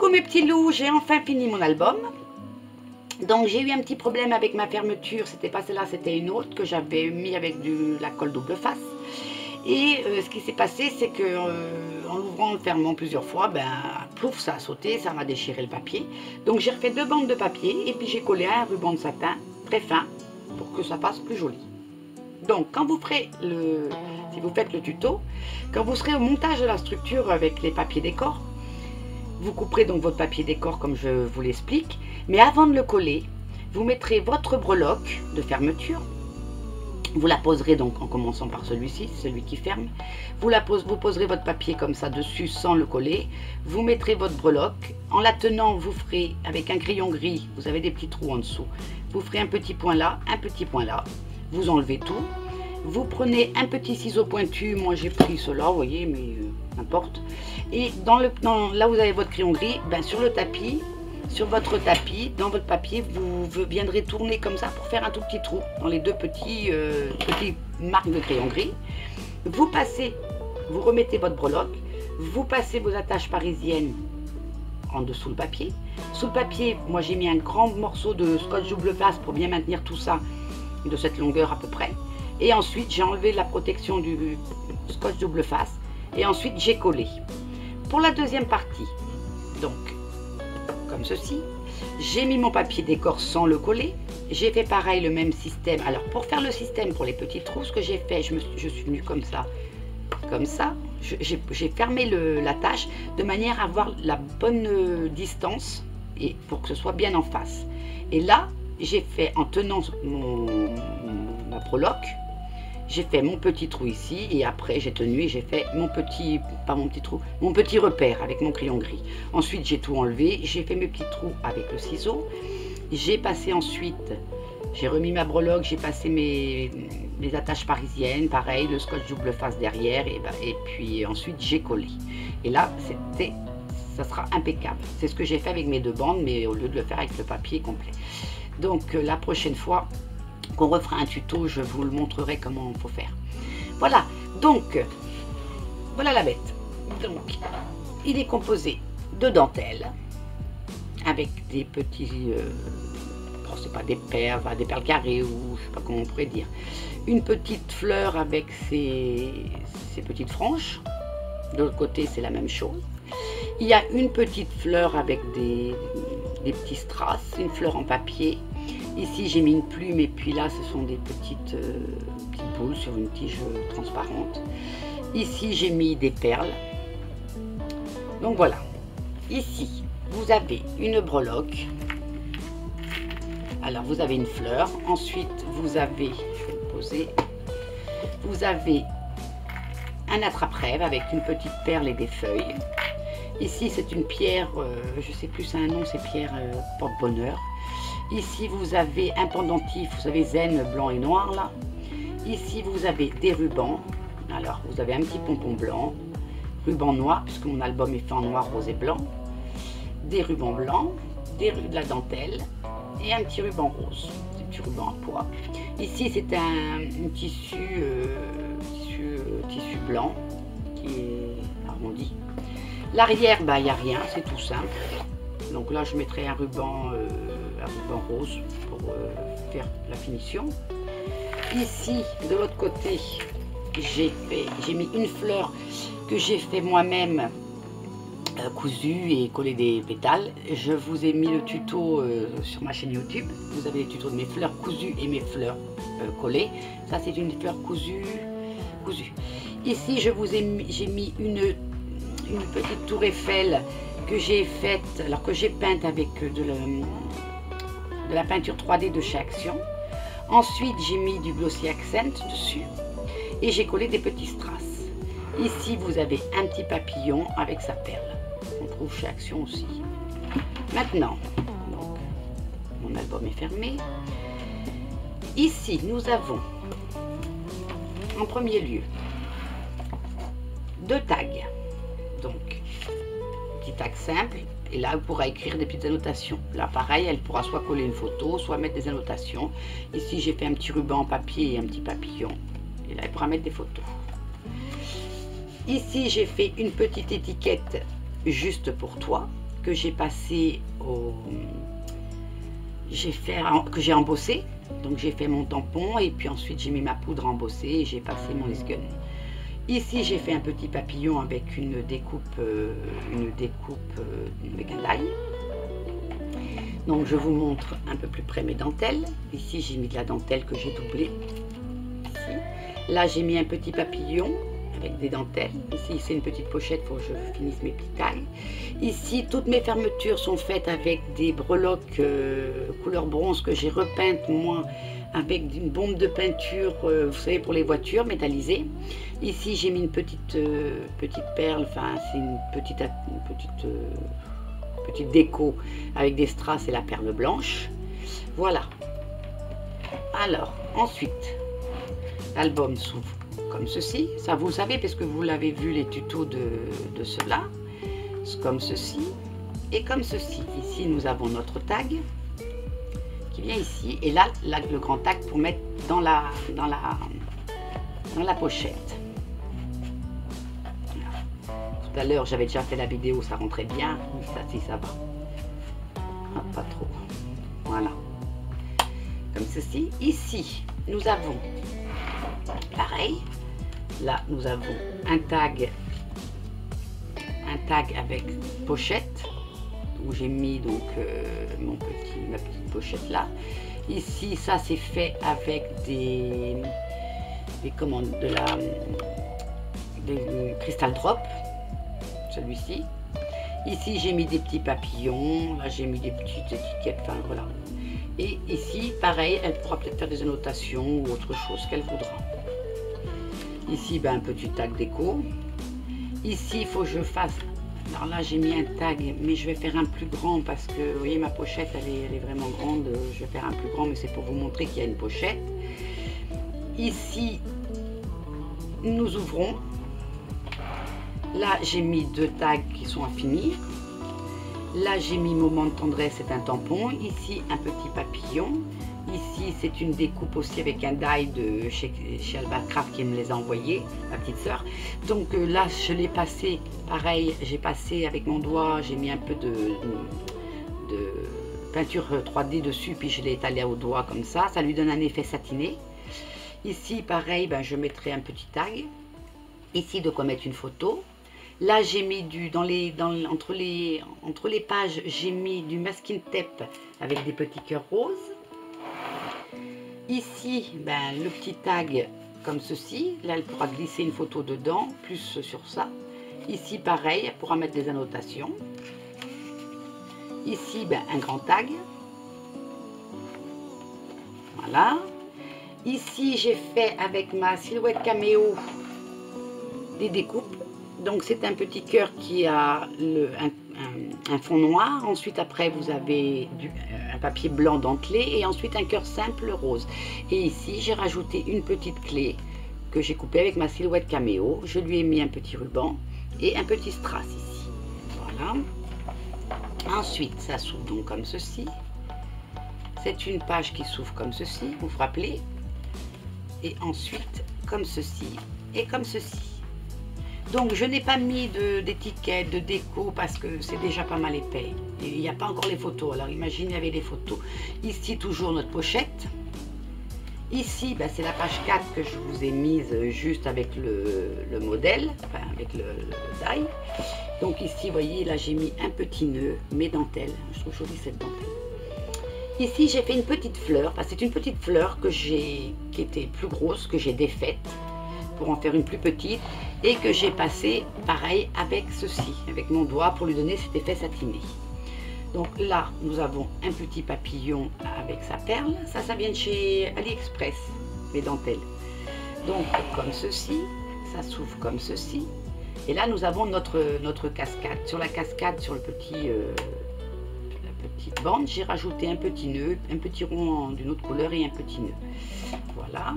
Coucou mes petits loups, j'ai enfin fini mon album. Donc j'ai eu un petit problème avec ma fermeture, c'était pas celle-là, c'était une autre que j'avais mis avec la colle double face. Et ce qui s'est passé, c'est que en l'ouvrant, en le fermant plusieurs fois, ben plouf, ça a sauté, ça m'a déchiré le papier. Donc j'ai refait 2 bandes de papier et puis j'ai collé un ruban de satin très fin pour que ça fasse plus joli. Donc quand vous ferez si vous faites le tuto, quand vous serez au montage de la structure avec les papiers décor, vous couperez donc votre papier décor comme je vous l'explique, mais avant de le coller, vous mettrez votre breloque de fermeture. Vous la poserez donc en commençant par celui-ci, celui qui ferme. Vous poserez votre papier comme ça dessus sans le coller. Vous mettrez votre breloque. En la tenant, vous ferez avec un crayon gris, vous avez des petits trous en dessous. Vous ferez un petit point là, un petit point là. Vous enlevez tout. Vous prenez un petit ciseau pointu. Moi j'ai pris cela, vous voyez, mais n'importe. Et là où vous avez votre crayon gris, ben, sur le tapis, sur votre tapis, dans votre papier, vous viendrez tourner comme ça pour faire un tout petit trou dans les 2 petites marques de crayon gris. Vous remettez votre breloque, vous passez vos attaches parisiennes en dessous le papier. Sous le papier, moi j'ai mis un grand morceau de scotch double face pour bien maintenir tout ça de cette longueur à peu près. Et ensuite j'ai enlevé la protection du scotch double face et ensuite j'ai collé. Pour la deuxième partie, donc comme ceci, j'ai mis mon papier décor sans le coller. J'ai fait pareil, le même système. Alors pour faire le système pour les petits trous, ce que j'ai fait, je suis venue comme ça, j'ai fermé l'attache de manière à avoir la bonne distance et pour que ce soit bien en face. Et là, j'ai fait en tenant ma breloque, j'ai fait mon petit trou ici et après j'ai tenu et j'ai fait mon petit repère avec mon crayon gris. Ensuite j'ai tout enlevé, j'ai fait mes petits trous avec le ciseau. J'ai passé ensuite, j'ai remis ma breloque, j'ai passé mes attaches parisiennes, pareil, le scotch double face derrière et puis ensuite j'ai collé. Et là ça sera impeccable. C'est ce que j'ai fait avec mes 2 bandes, mais au lieu de le faire avec le papier complet. Donc la prochaine fois qu'on refera un tuto, je vous le montrerai comment il faut faire. Voilà, donc voilà la bête. Donc il est composé de dentelles avec des petits c'est pas des perles, enfin, des perles carrées ou je sais pas comment on pourrait dire, une petite fleur avec ses petites franges. De l'autre côté c'est la même chose. Il y a une petite fleur avec des petits strass, une fleur en papier. Ici j'ai mis une plume et puis là ce sont des petites boules sur une tige transparente. Ici j'ai mis des perles. Donc voilà. Ici vous avez une breloque. Alors vous avez une fleur. Ensuite vous avez, je vais le poser, vous avez un attrape-rêve avec une petite perle et des feuilles. Ici c'est une pierre, je sais plus c'est un nom, c'est pierre porte-bonheur. Ici vous avez un pendentif, vous savez, zen blanc et noir là. Ici vous avez des rubans. Alors vous avez un petit pompon blanc, ruban noir puisque mon album est fait en noir, rose et blanc, des rubans blancs, de la dentelle et un petit ruban rose, un petit ruban à pois. Ici c'est un tissu blanc qui est arrondi. L'arrière, bah, il n'y a rien, c'est tout simple. Donc là je mettrai un ruban rose pour faire la finition. Ici de l'autre côté j'ai mis une fleur que j'ai fait moi-même cousue et collé des pétales. Je vous ai mis le tuto sur ma chaîne YouTube. Vous avez les tutos de mes fleurs cousues et mes fleurs collées. Ça c'est une fleur cousue. Ici j'ai mis une petite tour Eiffel que j'ai faite, alors que j'ai peinte avec de la peinture 3D de chez Action. Ensuite j'ai mis du glossy accent dessus et j'ai collé des petits strass. Ici vous avez un petit papillon avec sa perle, on trouve chez Action aussi. Maintenant donc, mon album est fermé. Ici nous avons en premier lieu 2 tags, donc petit tag simple. Et là, elle pourra écrire des petites annotations. Là, pareil, elle pourra soit coller une photo, soit mettre des annotations. Ici, j'ai fait un petit ruban en papier et un petit papillon. Et là, elle pourra mettre des photos. Ici, j'ai fait une petite étiquette juste pour toi, que j'ai passé que j'ai embossé. Donc j'ai fait mon tampon et puis ensuite j'ai mis ma poudre embossée et j'ai passé mon Lis-Gun. Ici j'ai fait un petit papillon avec une découpe avec un die. Donc je vous montre un peu plus près mes dentelles. Ici j'ai mis de la dentelle que j'ai doublée. Ici. Là j'ai mis un petit papillon avec des dentelles. Ici c'est une petite pochette pour que je finisse mes petits tailles. Ici toutes mes fermetures sont faites avec des breloques couleur bronze que j'ai repeintes moi avec une bombe de peinture, vous savez, pour les voitures métallisées. Ici j'ai mis une petite perle, enfin c'est une petite déco avec des strass et la perle blanche. Voilà. Alors ensuite l'album s'ouvre comme ceci, ça vous le savez parce que vous l'avez vu les tutos de cela, comme ceci et comme ceci. Ici nous avons notre tag qui vient ici et là le grand tag pour mettre dans la pochette. Tout à l'heure j'avais déjà fait la vidéo, ça rentrait bien, mais ça si ça va. Ah, pas trop. Voilà. Comme ceci. Ici nous avons pareil. Là, nous avons un tag avec pochette où j'ai mis donc ma petite pochette là. Ici, ça c'est fait avec des crystal drop, celui-ci. Ici, j'ai mis des petits papillons. Là, j'ai mis des petites étiquettes. Enfin, voilà. Et ici, pareil, elle pourra peut-être faire des annotations ou autre chose qu'elle voudra. Ici, ben, un petit tag déco. Ici, il faut que je fasse... Alors là, j'ai mis un tag, mais je vais faire un plus grand parce que, vous voyez, ma pochette, elle est vraiment grande. Je vais faire un plus grand, mais c'est pour vous montrer qu'il y a une pochette. Ici, nous ouvrons. Là, j'ai mis 2 tags qui sont à finir. Là, j'ai mis Moment de tendresse, c'est un tampon. Ici, un petit papillon. Ici, c'est une découpe aussi avec un die de chez Alba-Craft qui me les a envoyés, ma petite soeur. Donc là, je l'ai passé, pareil, j'ai passé avec mon doigt, j'ai mis un peu de peinture 3D dessus, puis je l'ai étalé au doigt comme ça. Ça lui donne un effet satiné. Ici, pareil, ben, je mettrai un petit tag. Ici, de quoi mettre une photo. Là, j'ai mis entre les pages, j'ai mis du masking tape avec des petits cœurs roses. Ici, ben, le petit tag comme ceci. Là, elle pourra glisser une photo dedans, plus sur ça. Ici, pareil, elle pourra mettre des annotations. Ici, ben, un grand tag. Voilà. Ici, j'ai fait avec ma silhouette caméo des découpes. Donc, c'est un petit cœur qui a un fond noir. Ensuite, après, vous avez un papier blanc dentelé et ensuite un cœur simple rose. Et ici, j'ai rajouté une petite clé que j'ai coupée avec ma silhouette caméo. Je lui ai mis un petit ruban et un petit strass ici. Voilà. Ensuite, ça s'ouvre donc comme ceci. C'est une page qui s'ouvre comme ceci, vous vous rappelez. Et ensuite, comme ceci et comme ceci. Donc je n'ai pas mis d'étiquette, de déco parce que c'est déjà pas mal épais. Et il n'y a pas encore les photos, alors imaginez avec les photos. Ici toujours notre pochette. Ici ben, c'est la page 4 que je vous ai mise juste avec le modèle, enfin avec le die. Donc ici vous voyez là j'ai mis un petit nœud, mes dentelles. Je trouve jolie cette dentelle. Ici j'ai fait une petite fleur, parce que c'est une petite fleur qui était plus grosse, que j'ai défaite pour en faire une plus petite et que j'ai passé pareil avec ceci, avec mon doigt pour lui donner cet effet satiné. Donc là nous avons un petit papillon avec sa perle, ça vient de chez AliExpress, mes dentelles. Donc comme ceci, ça s'ouvre comme ceci et là nous avons notre cascade. Sur la cascade, sur la petite bande, j'ai rajouté un petit nœud, un petit rond d'une autre couleur et un petit nœud. Voilà.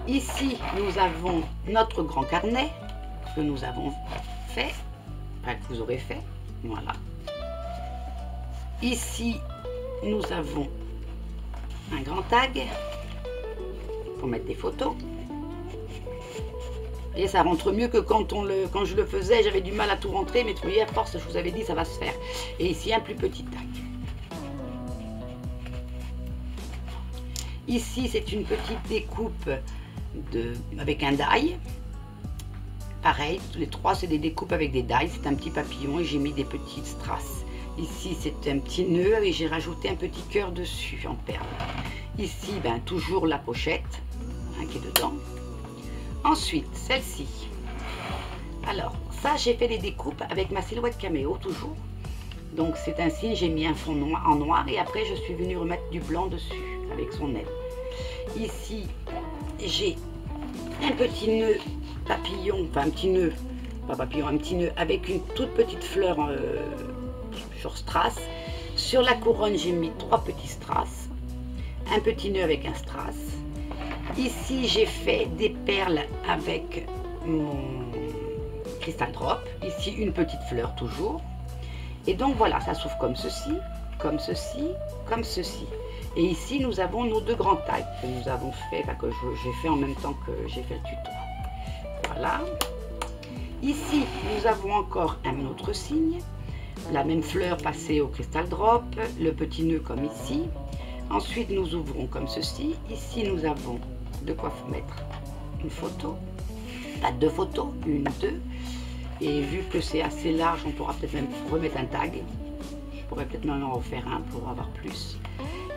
Ici, nous avons notre grand carnet que nous avons fait, enfin, que vous aurez fait. Voilà. Ici, nous avons un grand tag pour mettre des photos. Et ça rentre mieux que quand je le faisais, j'avais du mal à tout rentrer, mais vous voyez, à force, je vous avais dit, ça va se faire. Et ici, un plus petit tag. Ici, c'est une petite découpe avec un die. Pareil, tous les trois, c'est des découpes avec des die. C'est un petit papillon et j'ai mis des petites strass. Ici, c'est un petit nœud et j'ai rajouté un petit cœur dessus en perles. Ici, ben, toujours la pochette qui est dedans. Ensuite, celle-ci. Alors, ça, j'ai fait les découpes avec ma silhouette caméo, toujours. Donc, c'est un signe, j'ai mis un fond noir, en noir et après, je suis venue remettre du blanc dessus avec son aile. Ici, j'ai un petit nœud papillon, enfin un petit nœud, pas papillon, un petit nœud avec une toute petite fleur sur strass. Sur la couronne, j'ai mis 3 petits strass, un petit nœud avec un strass. Ici, j'ai fait des perles avec mon cristal drop. Ici, une petite fleur toujours. Et donc voilà, ça s'ouvre comme ceci, comme ceci, comme ceci. Et ici, nous avons nos 2 grands tags que nous avons fait, que j'ai fait en même temps que j'ai fait le tuto. Voilà. Ici, nous avons encore un autre signe. La même fleur passée au cristal drop, le petit nœud comme ici. Ensuite, nous ouvrons comme ceci. Ici, nous avons de quoi mettre une photo. Pas 2 photos, une, 2. Et vu que c'est assez large, on pourra peut-être même remettre un tag. Je pourrais peut-être même en refaire un pour avoir plus.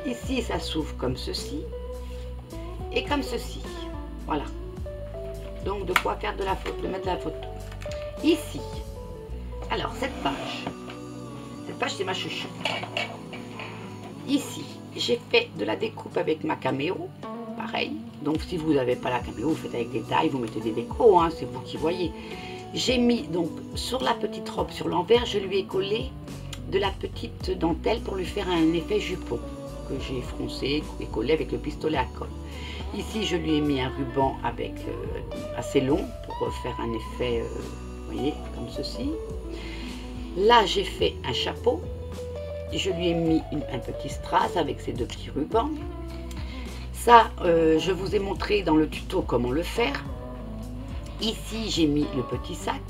Ici, ça s'ouvre comme ceci. Et comme ceci. Voilà. Donc, de quoi faire de la photo, de mettre de la photo. Ici. Alors, cette page, c'est ma chouchoute. Ici, j'ai fait de la découpe avec ma caméo. Pareil. Donc, si vous n'avez pas la caméo, vous faites avec des tailles, vous mettez des décos, hein, c'est vous qui voyez. J'ai mis, donc, sur la petite robe, sur l'envers, je lui ai collé de la petite dentelle pour lui faire un effet jupon que j'ai froncé et collé avec le pistolet à colle. Ici, je lui ai mis un ruban avec assez long pour faire un effet, vous voyez, comme ceci. Là, j'ai fait un chapeau. Je lui ai mis un petit strass avec ces 2 petits rubans. Ça, je vous ai montré dans le tuto comment le faire. Ici, j'ai mis le petit sac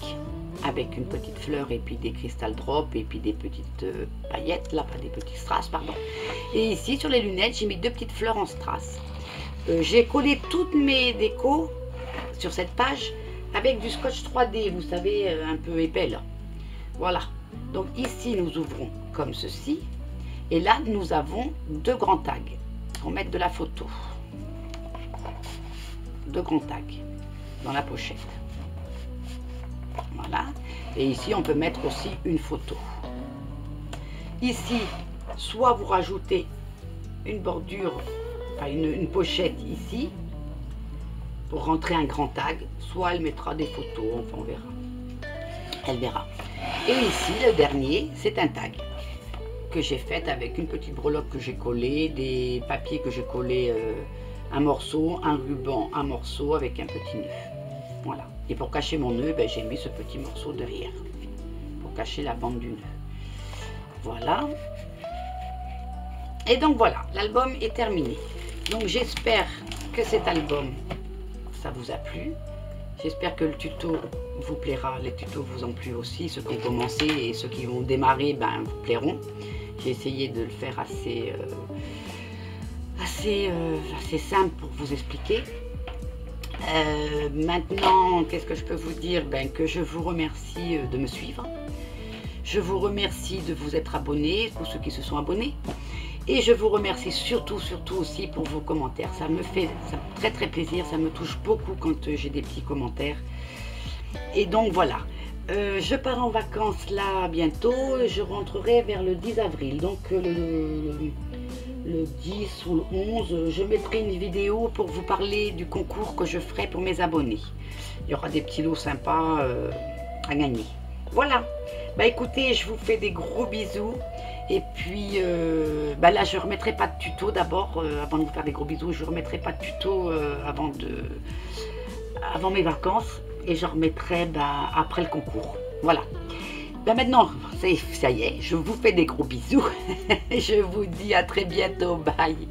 avec une petite fleur et puis des cristal drop et puis des petites paillettes, là, pas des petits strass, pardon. Et ici, sur les lunettes, j'ai mis 2 petites fleurs en strass. J'ai collé toutes mes décos sur cette page avec du scotch 3D, vous savez, un peu épais là. Voilà. Donc ici, nous ouvrons comme ceci. Et là, nous avons 2 grands tags pour mettre de la photo. 2 grands tags dans la pochette. Voilà. Et ici, on peut mettre aussi une photo. Ici, soit vous rajoutez une bordure, enfin une pochette ici, pour rentrer un grand tag, soit elle mettra des photos, enfin on verra. Elle verra. Et ici, le dernier, c'est un tag que j'ai fait avec une petite breloque que j'ai collée, des papiers que j'ai collés, un morceau, un ruban, un morceau avec un petit nœud. Voilà. Et pour cacher mon nœud, ben, j'ai mis ce petit morceau derrière, pour cacher la bande du nœud. Voilà. Et donc voilà, l'album est terminé. Donc j'espère que cet album, ça vous a plu. J'espère que le tuto vous plaira. Les tutos vous ont plu aussi. Ceux qui ont commencé et ceux qui vont démarrer, ben, vous plairont. J'ai essayé de le faire assez simple pour vous expliquer. Maintenant, qu'est-ce que je peux vous dire? Ben, que je vous remercie de me suivre. Je vous remercie de vous être abonnés, pour ceux qui se sont abonnés. Et je vous remercie surtout aussi pour vos commentaires. Ça me fait très très plaisir, ça me touche beaucoup quand j'ai des petits commentaires. Et donc voilà, je pars en vacances là bientôt, je rentrerai vers le 10 avril. Donc le 10 ou le 11, je mettrai une vidéo pour vous parler du concours que je ferai pour mes abonnés. Il y aura des petits lots sympas à gagner. Voilà, bah écoutez, je vous fais des gros bisous. Et puis bah là je ne remettrai pas de tuto d'abord, avant de vous faire des gros bisous, je ne remettrai pas de tuto avant mes vacances. Et je remettrai bah, après le concours. Voilà. Bah maintenant, ça y est, je vous fais des gros bisous. Je vous dis à très bientôt. Bye.